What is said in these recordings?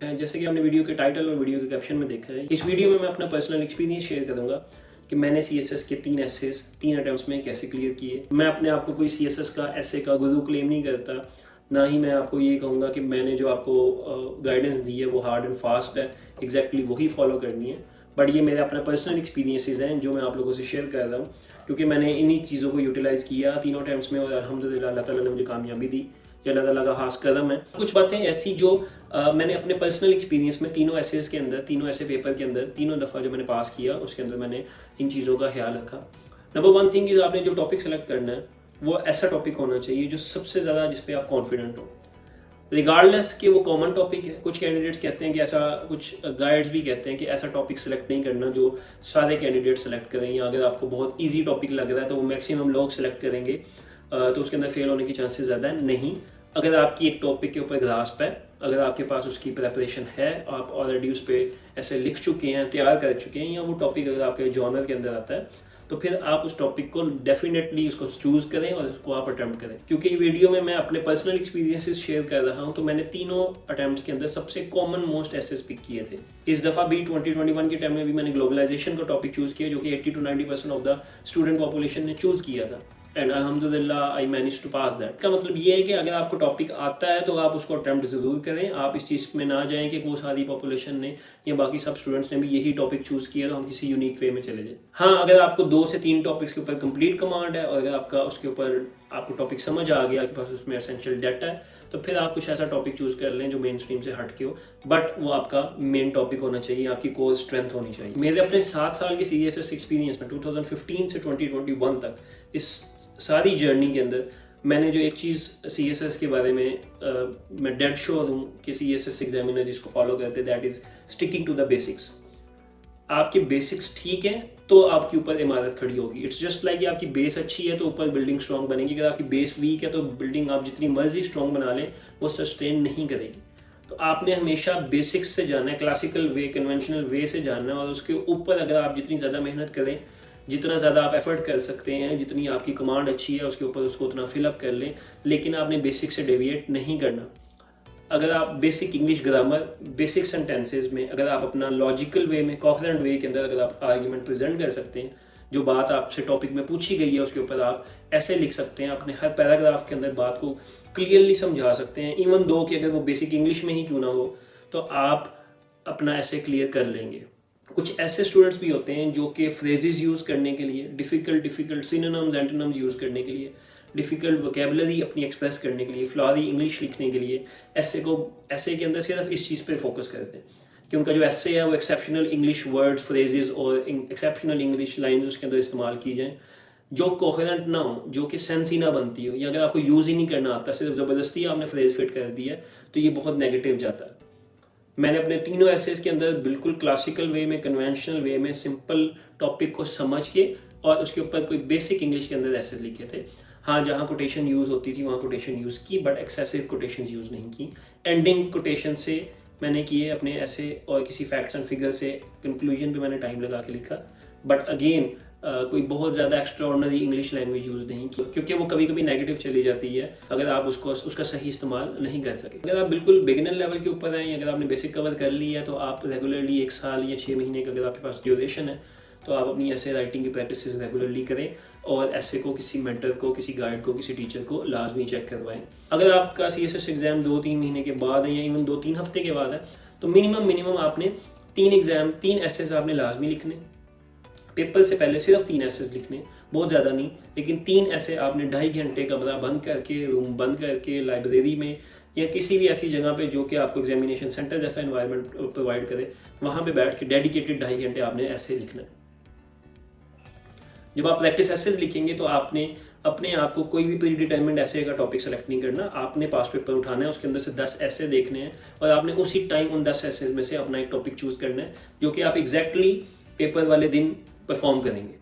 जैसे कि आपने वीडियो के टाइटल और वीडियो के कैप्शन में देखा है, इस वीडियो में मैं अपना पर्सनल एक्सपीरियंस शेयर करूंगा कि मैंने CSS के 3 एसेस 3 अटेम्प्ट्स में कैसे क्लियर किए। मैं अपने आप को कोई CSS का एसे का गुरु क्लेम नहीं करता, ना ही मैं आपको ये कहूँगा कि मैंने जो आपको गाइडेंस दी है वो हार्ड एंड फास्ट है, एग्जैक्टली वही फॉलो करनी है। बट ये मेरे अपना पर्सनल एक्सपीरियंसेस हैं जो मैं आप लोगों से शेयर कर रहा हूँ, क्योंकि मैंने इन्हीं चीज़ों को यूटिलाइज़ किया तीनों अटेम्प्ट्स में और अल्हम्दुलिल्लाह अल्लाह ताला ने मुझे कामयाबी दी। ये अल्लाह ताला का खास कदम है। कुछ बातें ऐसी जो मैंने अपने पर्सनल एक्सपीरियंस में तीनों एसेस के अंदर, तीनों ऐसे पेपर के अंदर, तीनों दफ़ा जो मैंने पास किया उसके अंदर मैंने इन चीज़ों का ख्याल रखा। नंबर 1 थिंग इज़, आपने जो टॉपिक सेलेक्ट करना है वो ऐसा टॉपिक होना चाहिए जो सबसे ज़्यादा जिस पे आप कॉन्फिडेंट हो, रिगार्डलेस कि वो कॉमन टॉपिक है। कुछ कैंडिडेट्स कहते हैं कि ऐसा, कुछ गाइड्स भी कहते हैं कि ऐसा टॉपिक सेलेक्ट नहीं करना जो सारे कैंडिडेट सेलेक्ट करें, या अगर आपको बहुत ईजी टॉपिक लग रहा है तो वो मैक्सिमम लोग सेलेक्ट करेंगे, तो उसके अंदर फेल होने की चांसेस ज़्यादा है। नहीं, अगर आपकी एक टॉपिक के ऊपर ग्रास्प है, अगर आपके पास उसकी प्रेपरेशन है, आप ऑलरेडी उस पर ऐसे लिख चुके हैं, तैयार कर चुके हैं, या वो टॉपिक अगर आपके जॉनर के अंदर आता है, तो फिर आप उस टॉपिक को डेफिनेटली उसको चूज़ करें और उसको आप अटैम्प्ट करें। क्योंकि वीडियो में मैं अपने पर्सनल एक्सपीरियंसेस शेयर कर रहा हूं, तो मैंने तीनों अटैम्प्ट्स के अंदर सबसे कॉमन मोस्ट एसेस पिक किए थे। इस दफ़ा भी 2021 के टाइम में भी मैंने ग्लोबलाइजेशन का टॉपिक चूज़ किया, जो कि 80 to 90% of the student population ने चूज़ किया था, एंड अल्हम्दुलिल्लाह I manage to pass that. का मतलब ये है कि अगर आपको टॉपिक आता है तो आप उसको अटैम्प्ट ज़रूर करें। आप इस चीज़ में ना जाएं कि वो सारी पॉपुलेशन ने या बाकी सब स्टूडेंट्स ने भी यही टॉपिक चूज़ किया तो हम किसी यूनिक वे में चले जाएं। हाँ, अगर आपको 2 से 3 टॉपिक्स के ऊपर कंप्लीट कमांड है और अगर आपका उसके ऊपर आपको टॉपिक समझ आ गया, आपके पास उसमें एसेंशियल डाटा है, तो फिर आप कुछ ऐसा टॉपिक चूज़ कर लें जो मेन स्ट्रीम से हट के हो, बट वो आपका मेन टॉपिक होना चाहिए, आपकी कोर स्ट्रेंथ होनी चाहिए। मेरे अपने 7 साल के CSS एक्सपीरियंस में 2015 से 2021 तक इस सारी जर्नी के अंदर मैंने जो एक चीज़ CSS के बारे में मैं डेड श्योर हूँ कि CSS एग्जामिनर जिसको फॉलो करते, that is sticking to the basics. आपके बेसिक्स ठीक हैं तो आपके ऊपर इमारत खड़ी होगी। इट्स जस्ट लाइक आपकी बेस अच्छी है तो ऊपर बिल्डिंग स्ट्रॉन्ग बनेगी। अगर आपकी बेस वीक है तो बिल्डिंग आप जितनी मर्जी स्ट्रॉन्ग बना लें वो सस्टेन नहीं करेगी। तो आपने हमेशा बेसिक्स से जाना है, क्लासिकल वे, कन्वेंशनल वे से जाना है, और उसके ऊपर अगर आप जितनी ज़्यादा मेहनत करें, जितना ज़्यादा आप एफर्ट कर सकते हैं, जितनी आपकी कमांड अच्छी है उसके ऊपर उसको उतना फिलअप कर लें, लेकिन आपने बेसिक से डेविएट नहीं करना। अगर आप basic English grammar, basic sentences में अगर आप अपना लॉजिकल वे में, कॉन्फिडेंट वे के अंदर अगर आप आर्ग्यूमेंट प्रेजेंट कर सकते हैं, जो बात आपसे टॉपिक में पूछी गई है उसके ऊपर आप ऐसे लिख सकते हैं, अपने हर पैराग्राफ के अंदर बात को क्लियरली समझा सकते हैं, इवन दो कि अगर वो बेसिक इंग्लिश में ही क्यों ना हो, तो आप अपना ऐसे क्लियर कर लेंगे। कुछ ऐसे स्टूडेंट्स भी होते हैं जो कि फ्रेजेस यूज़ करने के लिए, डिफ़िकल्ट सिनोनिम्स एंटोनिम्स यूज़ करने के लिए, डिफ़िकल्ट वोकेबलरी अपनी एक्सप्रेस करने के लिए, फ्लॉरी इंग्लिश लिखने के लिए ऐसे के अंदर सिर्फ इस चीज़ पे फोकस करते हैं कि उनका जो ऐसे है वो एक्सेप्शनल इंग्लिश वर्ड्स, फ्रेजेस और एक्सेप्शनल इंग्लिश लाइन्स उसके अंदर इस्तेमाल की जाएँ जो कोहेरेंट ना हो, जो कि सेंस ही ना बनती हो, या अगर आपको यूज़ ही नहीं करना आता, सिर्फ ज़बरदस्ती आपने फ्रेज फिट कर दिया, तो ये बहुत नेगेटिव जाता है। मैंने अपने तीनों एसेस के अंदर बिल्कुल क्लासिकल वे में, कन्वेंशनल वे में, सिंपल टॉपिक को समझ के और उसके ऊपर कोई बेसिक इंग्लिश के अंदर एसेस लिखे थे। हाँ, जहाँ कोटेशन यूज़ होती थी वहाँ कोटेशन यूज़ की, बट एक्सेसिव कोटेशन यूज़ नहीं की। एंडिंग कोटेशन से मैंने किए अपने ऐसे, और किसी फैक्ट्स एंड फिगर से कंक्लूजन पे मैंने टाइम लगा के लिखा, बट अगेन कोई बहुत ज़्यादा एक्स्ट्राऑर्डिनरी इंग्लिश लैंग्वेज यूज़ नहीं की, क्योंकि वो कभी कभी नेगेटिव चली जाती है अगर आप उसका सही इस्तेमाल नहीं कर सके। अगर आप बिल्कुल बिगिनर लेवल के ऊपर हैं, अगर आपने बेसिक कवर कर लिया है, तो आप रेगुलरली 1 साल या 6 महीने का अगर आपके पास ड्यूरेशन है, तो आप अपनी ऐसे राइटिंग की प्रैक्टिस रेगुलरली करें और ऐसे को किसी मेंटर को, किसी गाइड को, किसी टीचर को लाजमी चेक करवाएं। अगर आपका CSS एग्ज़ाम 2-3 महीने के बाद है या इवन 2-3 हफ्ते के बाद है, तो मिनिमम आपने 3 एसेस आपने लाजमी लिखने। पेपर से पहले सिर्फ 3 एसेस लिखने, बहुत ज़्यादा नहीं, लेकिन 3 ऐसे आपने 2.5 घंटे कमरा बंद करके, रूम बंद करके, लाइब्रेरी में या किसी भी ऐसी जगह पे जो कि आपको एग्जामिनेशन सेंटर जैसा एनवायरनमेंट प्रोवाइड करे, वहाँ पे बैठ के डेडिकेटेड 2.5 घंटे आपने ऐसे लिखना है। जब आप प्रैक्टिस एसेस लिखेंगे तो आपने अपने आप को कोई भी प्री डिटरमिन्ड ऐसे का टॉपिक सेलेक्ट नहीं करना, आपने पास पेपर उठाना है, उसके अंदर से 10 ऐसे देखने हैं और आपने उसी टाइम उन 10 ऐसे में से अपना एक टॉपिक चूज़ करना है जो कि आप एग्जैक्टली पेपर वाले दिन परफॉर्म करेंगे,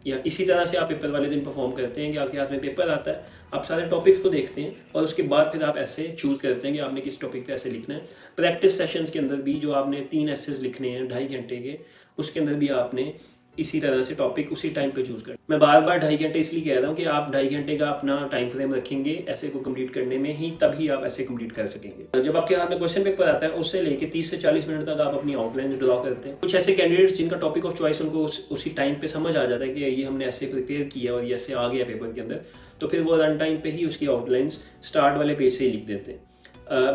या इसी तरह से आप पेपर वाले दिन परफॉर्म करते हैं कि आपके हाथ में पेपर आता है, आप सारे टॉपिक्स को देखते हैं और उसके बाद फिर आप ऐसे चूज़ करते हैं कि आपने किस टॉपिक पे ऐसे लिखना है। प्रैक्टिस सेशंस के अंदर भी जो आपने 3 एसेस लिखने हैं 2.5 घंटे के, उसके अंदर भी आपने इसी तरह से टॉपिक उसी टाइम पे चूज कर। मैं बार बार 2.5 घंटे इसलिए कह रहा हूँ कि आप 2.5 घंटे का अपना टाइम फ्रेम रखेंगे ऐसे को कंप्लीट करने में, ही तभी आप ऐसे कंप्लीट कर सकेंगे। जब आपके हाथ में क्वेश्चन पेपर आता है उससे लेके 30 से 40 मिनट तक आप अपनी आउटलाइन ड्रॉ करते हैं। कुछ ऐसे कैंडिडेट्स जिनका टॉपिक ऑफ चॉइस उनको उसी टाइम पे समझ आ जाता है कि ये हमने ऐसे प्रिपेयर किया और ये ऐसे आ गया पेपर के अंदर, तो फिर वो रन टाइम पे ही उसकी आउटलाइंस स्टार्ट वाले पेज से ही लिख देते हैं।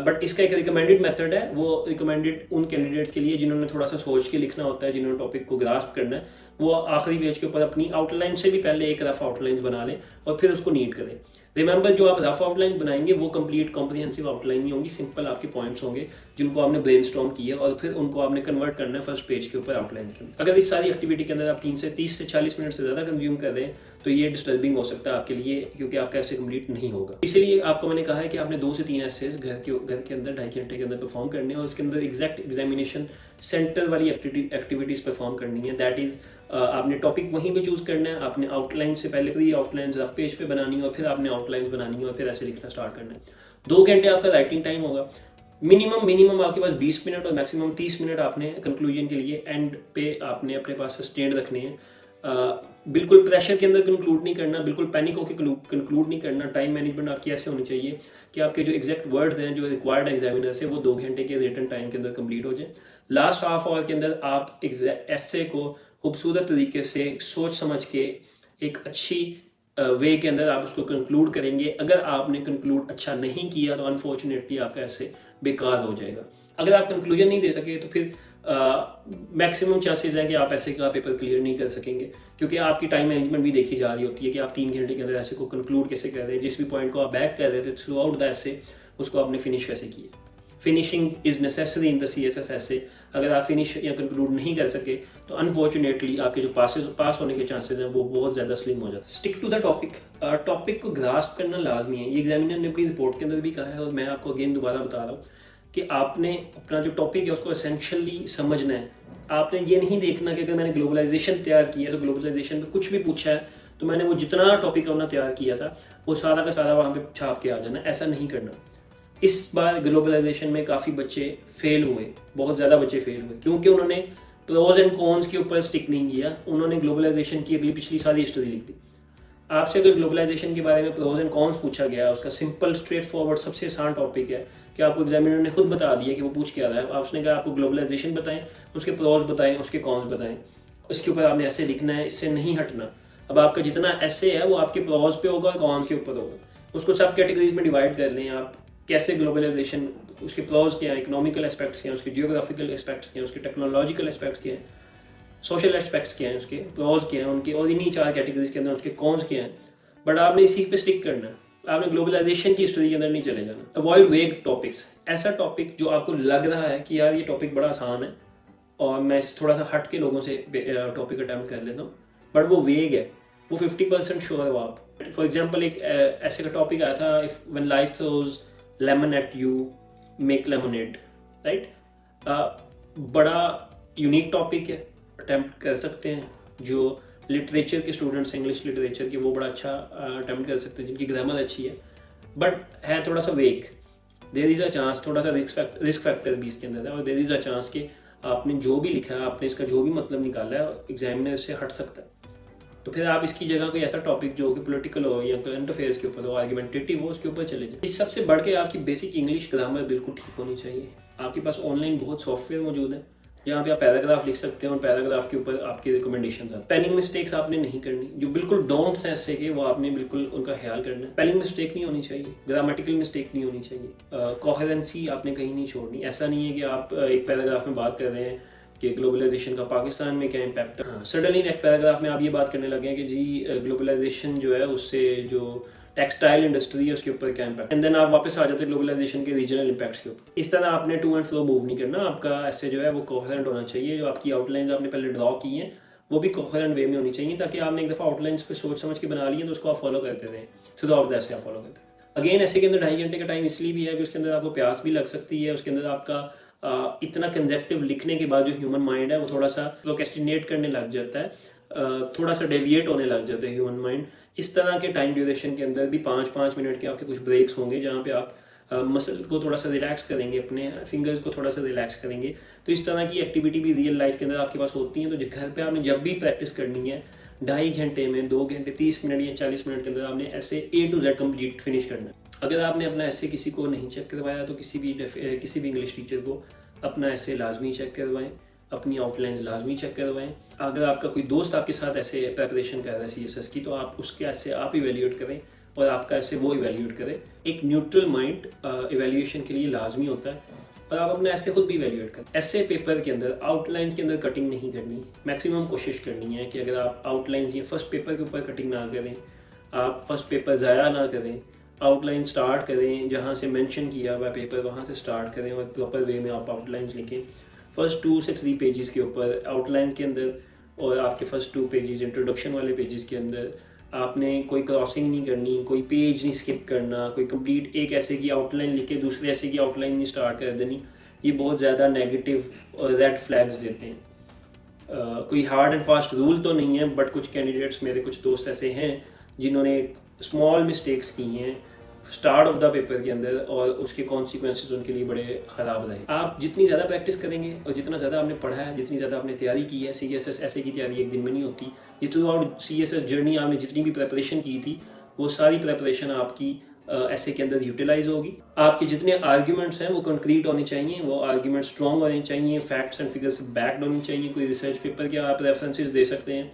बट इसका एक रिकमेंडेड मेथड है, वो रिकमेंडेड उन कैंडिडेट्स के लिए जिन्होंने थोड़ा सा सोच के लिखना होता है, जिन्होंने टॉपिक को ग्रास्प करना है, वो आखिरी पेज के ऊपर अपनी आउटलाइन से भी पहले एक रफ आउटलाइन बना लें और फिर उसको नीट करें। रिमेंबर, जो आप रफ आउटलाइन बनाएंगे वो कंप्लीट कॉम्प्रिहेंसिव आउटलाइन नहीं होंगी, सिंपल आपके पॉइंट्स होंगे जिनको आपने ब्रेनस्टॉर्म किया और फिर उनको आपने कन्वर्ट करना है फर्स्ट पेज के ऊपर आउटलाइन के अंदर। अगर इस सारी एक्टिविटी के अंदर आप 30 से 40 मिनट से ज़्यादा कंज्यूम कर रहे हैं तो ये डिस्टर्बिंग हो सकता है आपके लिए, क्योंकि आपका ऐसे कंप्लीट नहीं होगा। इसीलिए आपको मैंने कहा है कि आपने 2 से 3 एसेस घर के अंदर 2.5 घंटे के अंदर परफॉर्म करने हैं और उसके अंदर एग्जैक्ट एग्जामिनेशन सेंटर वाली एक्टिविटीज़ परफॉर्म करनी है। दैट इज़ आपने टॉपिक वहीं पे चूज करना है, आपने आउटलाइन से पहले प्री आउटलाइन रफ पेज पे बनानी है और फिर आपने आउटलाइन बनानी है और फिर ऐसे लिखना स्टार्ट करना है। 2 घंटे आपका राइटिंग टाइम होगा। मिनिमम आपके पास 20 मिनट और मैक्सिमम 30 मिनट आपने कंक्लूजन के लिए एंड पे आपने अपने पास सस्टेन्ड रखने हैं। बिल्कुल प्रेशर के अंदर कंक्लूड नहीं करना, बिल्कुल पैनिक होकर कंक्लूड नहीं करना। टाइम मैनेजमेंट आपकी ऐसे होनी चाहिए कि आपके जो एग्जैक्ट वर्ड्स हैं जो रिक्वायर्ड एग्जामिनर से वो 2 घंटे के रिटन टाइम के अंदर कंप्लीट हो जाए। लास्ट हाफ आवर के अंदर आप एस्से को खूबसूरत तरीके से सोच समझ के एक अच्छी वे के अंदर आप उसको कंक्लूड करेंगे। अगर आपने कंक्लूड अच्छा नहीं किया तो अनफॉर्चुनेटली आपका ऐसे बेकार हो जाएगा। अगर आप कंक्लूजन नहीं दे सके तो फिर मैक्सिमम चांसेस हैं कि आप ऐसे का पेपर क्लियर नहीं कर सकेंगे, क्योंकि आपकी टाइम मैनेजमेंट भी देखी जा रही होती है कि आप 3 घंटे के अंदर ऐसे को कंक्लूड कैसे कर रहे हैं। जिस भी पॉइंट को आप बैक कर रहे थे थ्रू आउट द ऐसे, उसको आपने फिनिश कैसे किया। Finishing is necessary in the CSS ऐसे। अगर आप फिनिश या कंक्लूड नहीं कर सके तो अनफॉर्चुनेटली आपके जो पास होने के चांसेस हैं वो बहुत ज़्यादा स्लिम हो जाते हैं। Stick to the topic. Topic को ग्रास्प करना लाजमी है। ये एग्जामिनर ने अपनी रिपोर्ट के अंदर भी कहा है और मैं आपको अगेन दोबारा बता रहा हूँ कि आपने अपना जो टॉपिक है उसको एसेंशियली समझना है। आपने ये नहीं देखना कि अगर मैंने ग्लोबलाइजेशन तैयार किया तो ग्लोबलाइजेशन में कुछ भी पूछा है तो मैंने वो जितना टॉपिक अपना तैयार किया था वो सारा का सारा वहाँ पे छाप के आ जाना। ऐसा नहीं करना। इस बार ग्लोबलाइजेशन में काफ़ी बच्चे फेल हुए, बहुत ज़्यादा बच्चे फेल हुए, क्योंकि उन्होंने प्रोज एंड कॉन्स के ऊपर स्टिक नहीं किया। उन्होंने ग्लोबलाइजेशन की अगली पिछली सारी हिस्ट्री लिख दी। आपसे अगर ग्लोबलाइजेशन के बारे में प्रोज एंड कॉन्स पूछा गया, उसका सिंपल स्ट्रेट फॉरवर्ड सबसे आसान टॉपिक है कि आपको एग्जामिनर ने खुद बता दिया कि वो पूछ क्या रहा है। आपने कहा आपको ग्लोबलाइजेशन बताएं, उसके प्रोज बताएं, उसके कॉन्स बताएं, इसके ऊपर आपने ऐसे लिखना है, इससे नहीं हटना। अब आपका जितना ऐसे है वो आपके प्रोज पे होगा और कॉन्स के ऊपर होगा। उसको सब कैटेगरीज में डिवाइड कर लें आप। कैसे ग्लोबलाइजेशन, उसके प्रोज क्या है, इकोनॉमिकल एस्पेक्ट्स क्या हैं, उसके जियोग्राफिकल एस्पेक्ट्स क्या हैं, उसके टेक्नोलॉजिकल एस्पेक्ट्स क्या हैं, सोशल एस्पेक्ट्स क्या हैं, उसके प्रोज क्या हैं उनके, और इन्हीं 4 कैटेगरीज के अंदर उसके कॉन्स क्या हैं। बट आपने इसी पे स्टिक करना है। आपने ग्लोबलाइजेशन की हिस्ट्री के अंदर नहीं चले जाना। अवॉइड वेग टॉपिक्स। ऐसा टॉपिक जो आपको लग रहा है कि यार ये टॉपिक बड़ा आसान है और मैं थोड़ा सा हट के लोगों से टॉपिक अटैम्प्ट कर लेता हूँ, बट वो वेग है, वो 50% श्योर हो आप। फॉर एग्जाम्पल एक ऐसे का टॉपिक आया था, if when life throws lemon at you make lemonade, right. बड़ा यूनिक टॉपिक है, अटैम्प्ट कर सकते हैं। जो लिटरेचर के स्टूडेंट्स, इंग्लिश लिटरेचर के, वो बड़ा अच्छा अटैम्प्ट कर सकते हैं जिनकी ग्रामर अच्छी है, बट है थोड़ा सा वेक। देयर इज़ अ चांस, थोड़ा सा रिस्क फैक्टर भी इसके अंदर है, और देयर इज़ अ चांस कि आपने जो भी लिखा है, आपने इसका जो भी मतलब निकाला है, एग्जामिनर से हट सकता है। तो फिर आप इसकी जगह कोई ऐसा टॉपिक जो कि पॉलिटिकल हो या करंट अफेयर्स के ऊपर हो, आर्गुमेंटेटिव हो, उसके ऊपर चले जाए। इस सबसे बढ़ के आपकी बेसिक इंग्लिश ग्रामर बिल्कुल ठीक होनी चाहिए। आपके पास ऑनलाइन बहुत सॉफ्टवेयर मौजूद है जहाँ पे आप पैराग्राफ लिख सकते हैं और पैराग्राफ के ऊपर आपकी रिकमेंडेशंस आते हैं। स्पेलिंग मिस्टेक्स आपने नहीं करनी। जो बिल्कुल डोंट्स हैं ऐसे के, वो आपने बिल्कुल उनका ख्याल करना है। स्पेलिंग मिस्टेक नहीं होनी चाहिए, ग्रामेटिकल मिस्टेक नहीं होनी चाहिए, कोहेरेंसी आपने कहीं नहीं छोड़नी। ऐसा नहीं है कि आप एक पैराग्राफ में बात कर रहे हैं कि ग्लोबलाइजेशन का पाकिस्तान में क्या इम्पैक्ट है। हाँ, सडनली नेक्स्ट पैराग्राफ में आप ये बात करने लगे हैं कि जी ग्लोबलाइजेशन जो है उससे जो टेक्सटाइल इंडस्ट्री है उसके ऊपर क्या इम्पैक्ट, एंड देन आप वापस आ जाते हैं ग्लोबलाइजेशन के रीजनल इम्पैक्ट्स के ऊपर। इस तरह आपने टू एंड फ्रो मूव नहीं करना। आपका ऐसे जो है वो कोहेरेंट होना चाहिए। जो आपकी आउटलाइंस आपने पहले ड्रॉ की हैं वो भी कोहेरेंट वे में होनी चाहिए, ताकि आपने एक दफ़ा आउटलाइंस पे सोच समझ के बना ली है तो उसको आप फॉलो करते रहें। थ्रू आउट द ऐसे आप फॉलो करते हैं। अगेन ऐसे के अंदर 2.5 घंटे का टाइम इसलिए भी है कि उसके अंदर आपको प्यास भी लग सकती है। उसके अंदर आपका इतना कंजेक्टिव लिखने के बाद जो ह्यूमन माइंड है वो थोड़ा सा प्रोक्रेस्टिनेट करने लग जाता है, थोड़ा सा डेविएट होने लग जाता है ह्यूमन माइंड। इस तरह के टाइम ड्यूरेशन के अंदर भी 5-5 मिनट के आपके कुछ ब्रेक्स होंगे जहाँ पे आप मसल को थोड़ा सा रिलैक्स करेंगे, अपने फिंगर्स को थोड़ा सा रिलैक्स करेंगे। तो इस तरह की एक्टिविटी भी रियल लाइफ के अंदर आपके पास होती हैं। तो घर पे आपने जब भी प्रैक्टिस करनी है 2.5 घंटे में, 2 घंटे 30 मिनट या 40 मिनट के अंदर आपने ऐसे A to Z complete finish करना है। अगर आपने अपना ऐसे किसी को नहीं चेक करवाया तो किसी भी इंग्लिश टीचर को अपना ऐसे लाजमी चेक करवाएं, अपनी आउटलाइन लाजमी चेक करवाएं। अगर आपका कोई दोस्त आपके साथ ऐसे प्रेपरेशन कर रहा है CSS की, तो आप उसके ऐसे आप इवेल्यूएट करें और आपका ऐसे वो इवेल्यूएट करें। एक न्यूट्रल माइंड इवेल्यूएशन के लिए लाजमी होता है और आप अपने ऐसे खुद भी इवेल्यूएट करें। ऐसे पेपर के अंदर आउटलाइंस के अंदर कटिंग नहीं करनी, मैक्सिमम कोशिश करनी है कि अगर आप आउटलाइंस या फर्स्ट पेपर के ऊपर कटिंग ना करें, आप फर्स्ट पेपर ज़ाया ना करें, आउटलाइन स्टार्ट करें जहाँ से मेंशन किया हुआ पेपर वहाँ से स्टार्ट करें और प्रॉपर वे में आप आउटलाइंस लिखें। फर्स्ट 2 से 3 पेजेस के ऊपर आउटलाइंस के अंदर और आपके फर्स्ट 2 पेजेस इंट्रोडक्शन वाले पेजेस के अंदर आपने कोई क्रॉसिंग नहीं करनी, कोई पेज नहीं स्किप करना, कोई कंप्लीट एक ऐसे की आउटलाइन लिख के दूसरे ऐसे की आउटलाइन नहीं स्टार्ट कर देनी। ये बहुत ज़्यादा नेगेटिव और रेड फ्लैग्स देते हैं। कोई हार्ड एंड फास्ट रूल तो नहीं है, बट कुछ कैंडिडेट्स, मेरे कुछ दोस्त ऐसे हैं जिन्होंने स्मॉल मिस्टेक्स की हैं स्टार्ट ऑफ द पेपर के अंदर और उसके कॉन्सिक्वेंसेस उनके लिए बड़े ख़राब रहे। आप जितनी ज़्यादा प्रैक्टिस करेंगे और जितना ज़्यादा आपने पढ़ा है, जितनी ज़्यादा आपने तैयारी की है, CSS ऐसे की तैयारी एक दिन में नहीं होती। ये थ्रू आउट CSS जर्नी आपने जितनी भी प्रेपरेशन की थी वो सारी प्रेपरेशन आपकी ऐसे के अंदर यूटिलाइज होगी। आपके जितने आर्ग्यूमेंट्स हैं वो कंक्रीट होने चाहिए, वो आर्ग्यूमेंट स्ट्रॉन्ग होने चाहिए, फैक्ट्स एंड फिगर्स से बैक्ड होनी चाहिए। कोई रिसर्च पेपर के आप रेफरेंसेस दे सकते हैं,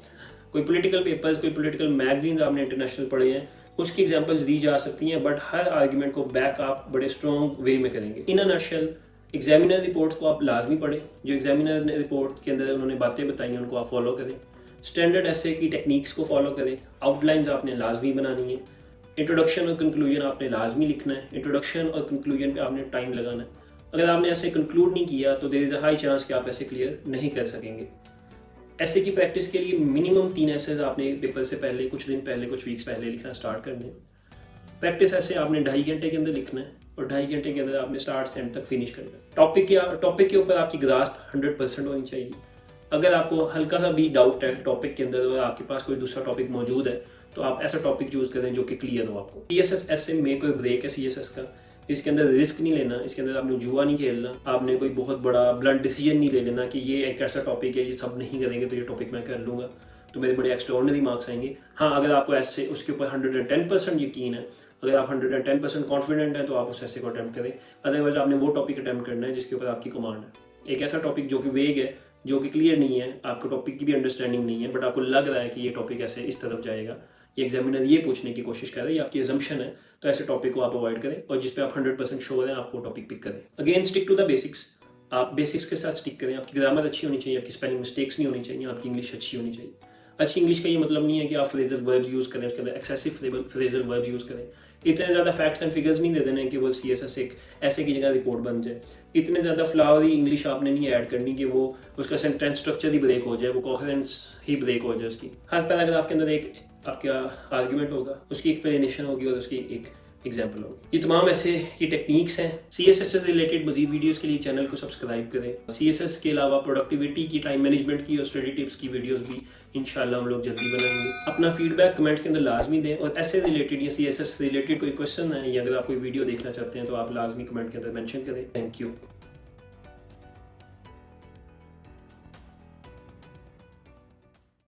कोई पॉलिटिकल पेपर्स, कोई पॉलिटिकल मैगजीन्स आपने इंटरनेशनल पढ़े हैं उसकी एग्जांपल्स दी जा सकती हैं, बट हर आर्ग्यूमेंट को बैक आप बड़े स्ट्रॉन्ग वे में करेंगे। इन अ नटशल एग्जामिनर रिपोर्ट्स को आप लाजमी पढ़ें, जो एग्जामिनर ने रिपोर्ट के अंदर उन्होंने बातें बताई हैं उनको आप फॉलो करें। स्टैंडर्ड ऐसे की टेक्निक्स को फॉलो करें। आउटलाइंस आपने लाजमी बनानी है। इंट्रोडक्शन और कंक्लूजन आपने लाजमी लिखना है। इंट्रोडक्शन और कंक्लूजन पे आपने टाइम लगाना है। अगर आपने ऐसे कंक्लूड नहीं किया तो there is a high chance कि आप ऐसे क्लियर नहीं कर सकेंगे। ऐसे की प्रैक्टिस के लिए मिनिमम 3 ऐसेज आपने पेपर से पहले, कुछ दिन पहले, कुछ वीक्स पहले लिखना स्टार्ट करने हैं। प्रैक्टिस ऐसे आपने 2.5 घंटे के अंदर लिखना है और 2.5 घंटे के अंदर आपने स्टार्ट से एंड तक फिनिश करना है। टॉपिक के ऊपर आपकी ग्रास्प 100% होनी चाहिए। अगर आपको हल्का सा भी डाउट है टॉपिक के अंदर और आपके पास कोई दूसरा टॉपिक मौजूद है तो आप ऐसा टॉपिक चूज करें जो कि क्लियर हो आपको। CSS ऐसे मेक और ब्रेक है CSS का। इसके अंदर रिस्क नहीं लेना, इसके अंदर आपने जुआ नहीं खेलना, आपने कोई बहुत बड़ा ब्लंट डिसीजन नहीं ले लेना कि ये एक ऐसा टॉपिक है, ये सब नहीं करेंगे तो ये टॉपिक मैं कर लूँगा तो मेरे बड़े एक्स्ट्राऑर्डिनरी मार्क्स आएंगे। हाँ, अगर आपको ऐसे उसके ऊपर 110% यकीन है, अगर आप 110% कॉन्फिडेंट हैं तो आप उस ऐसे को अटैम्प्ट करें। अदरवाइज आपने वो टॉपिक अटैम्प्ट करना है जिसके ऊपर आपकी कमांड है। एक ऐसा टॉपिक जो कि वेग है, जो कि क्लियर नहीं है, आपको टॉपिक की भी अंडरस्टैंडिंग नहीं है, बट आपको लग रहा है कि ये टॉपिक ऐसे इस तरफ जाएगा, ये एग्जामिनर ये पूछने की कोशिश कर रहा है, ये आपकी एजम्पशन है, तो ऐसे टॉपिक को आप अवॉइड करें और जिस पे आप 100% श्योर हैं आप वो टॉपिक पिक करें। Again stick to the basics. आप बेसिक्स के साथ स्टिक करें। आपकी ग्रामर अच्छी होनी चाहिए, आपकी स्पेलिंग मिस्टेक्स नहीं होनी चाहिए, आपकी इंग्लिश अच्छी होनी चाहिए। अच्छी इंग्लिश का ये मतलब नहीं है कि आप फ्रेजल वर्ब्स यूज़ करें, उसके अंदर एक्सेसिव फ्रेजल वर्ब्स यूज़ करें। इतने ज़्यादा फैक्ट्स एंड फिगर्स नहीं दे देने कि वो CSS एक ऐसे की जगह रिपोर्ट बन जाए। इतने ज़्यादा फ्लावरी इंग्लिश आपने नहीं ऐड करनी कि वो उसका सेंटेंस स्ट्रक्चर ही ब्रेक हो जाए, वो कोहेरेंस ही ब्रेक हो जाए उसकी। हर पैराग्राफ के अंदर एक आपका आर्ग्यूमेंट होगा, उसकी एक्सप्लेनेशन होगी और उसकी एक एग्जाम्पल होगी। ये तमाम ऐसे की टेक्निक्स हैं। CSS से रिलेटेड मजीद वीडियोस के लिए चैनल को सब्सक्राइब करें। CSS के अलावा प्रोडक्टिविटी की, टाइम मैनेजमेंट की और स्टडी टिप्स की वीडियोस भी इंशाल्लाह हम लोग जल्दी बनाएंगे। अपना फीडबैक कमेंट्स के अंदर लाजमी दें और ऐसे रिलेटेड या CSS रिलेटेड कोई क्वेश्चन है या अगर आप कोई वीडियो देखना चाहते हैं तो आप लाजमी कमेंट के अंदर मेंशन करें। Thank you.